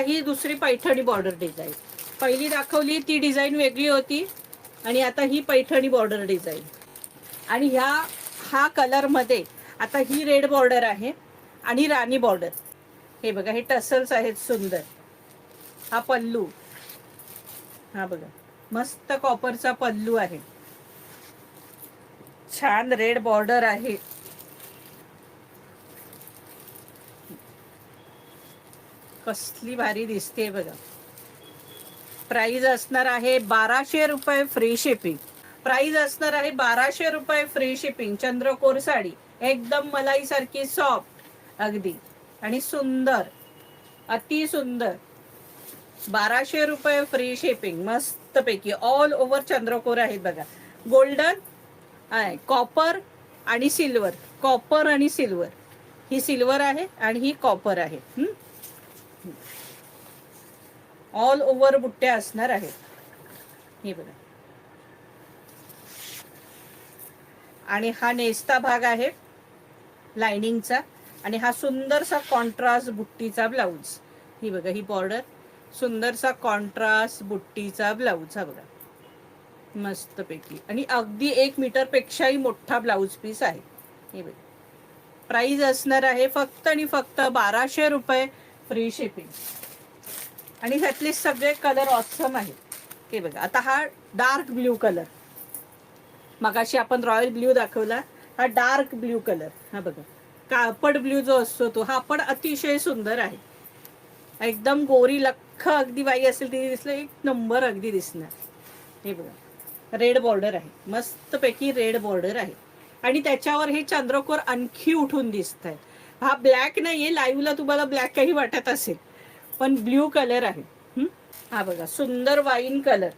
ही दुसरी Paithani border design. पहिली दाखवली ती डिझाईन वेगळी होती आणि आता ही पैठणी बॉर्डर डिझाईन. आणि हा कलरमध्ये आता ही रेड बॉर्डर आहे आणि राणी बॉर्डर. हे बघा, हे टसल्स आहेत सुंदर. हा पल्लू, हा बघा मस्त कॉपरचा पल्लू आहे. छान रेड बॉर्डर आहे. कसली भारी दिसते बघा. प्राइस असणार आहे 1200 रुपये फ्री शिपिंग. प्राइस असणार आहे 1200 रुपये फ्री शिपिंग. चंद्रकोर साडी एकदम मलाई सारखी सॉफ्ट अगदी आणि सुंदर, अति सुंदर. 1200 रुपये फ्री शिपिंग. मस्त पैकी ऑल ओव्हर चंद्रकोर आहेत बघा. गोल्डन आहे, कॉपर आणि सिल्वर. कॉपर आणि सिल्वर. ही सिल्वर आहे आणि ही कॉपर आहे. ऑल ओव्हर बुट्ट्या असणार आहेत. हे बघा. आणि हा नेस्ता भाग आहे लाइनिंगचा आणि हा सुंदरसा कॉन्ट्रास्ट बुट्टीचा ब्लाउज. ही बघा, ही बॉर्डर सुंदरसा कॉन्ट्रास्ट बुट्टीचा ब्लाउज. हा बघा मस्त पैकी आणि अगदी 1 मीटर पेक्षाही मोठा ब्लाउज पीस आहे. हे बघा. प्राइस असणार आहे फक्त आणि फक्त 1200 रुपये फ्री शिपिंग. आणि ह्यातले सगळे कलर ऑसम आहेत. हे बघा, आता हा डार्क ब्ल्यू कलर. मगाशी आपण रॉयल ब्ल्यू दाखवला, हा डार्क ब्ल्यू कलर. हा बघा, कापड ब्ल्यू जो असतो तो. हा पण अतिशय सुंदर आहे. एकदम गोरी लख्ख अगदी बाई असेल ती दिसलं एक नंबर अगदी दिसणार. हे बघा, रेड बॉर्डर आहे. मस्त पैकी रेड बॉर्डर आहे आणि त्याच्यावर हे चंद्रकोर आणखी उठून दिसत आहे. हा ब्लॅक नाहीये, लाईव्हला तुम्हाला ब्लॅक काही वाटत असेल पण ब्ल्यू कलर आहे. हा बघा, सुंदर वाईन कलर.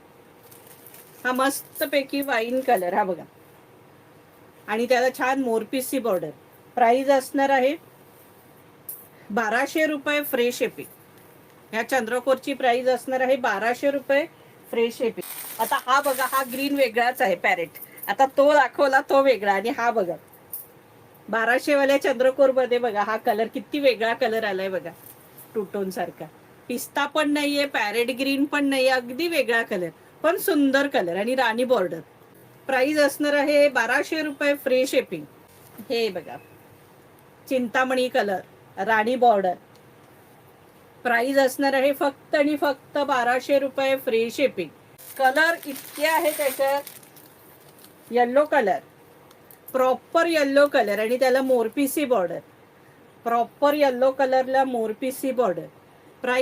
हा मस्त पैकी वाईन कलर. हा बघा, आणि त्याला छान मोरपीसची बॉर्डर. प्राइस असणार आहे 1200 रुपये फ्री शिपिंग. ह्या चंद्रकोरची प्राइस असणार आहे 1200 रुपये फ्री शिपिंग. आता हा बघा, हा ग्रीन वेगळाच आहे पॅरेट. आता तो दाखवला तो वेगळा आणि हा बघा 1200 वाल्या चंद्रकोर मध्ये बघा हा कलर किती वेगळा कलर आलाय बघा. टू टोन सारखा. पिस्ता पण नाहीये, पॅरेट ग्रीन पण नाहीये, अगदी वेगळा कलर पण सुंदर कलर आणि राणी बॉर्डर. प्राइस असणार आहे 1200 रुपये फ्री शिपिंग. हे बघा, चिंतामणी कलर, राणी बॉर्डर. प्राइस असणार आहे फक्त आणि फक्त 1200 रुपये फ्री शिपिंग. कलर इतके आहे त्याच्यात. Yellow colour, proper yellow colour आणि त्याला मोरपीसी बॉर्डर. प्रॉपर येल्लो कलरला मोरपीसी बॉर्डर. प्राइस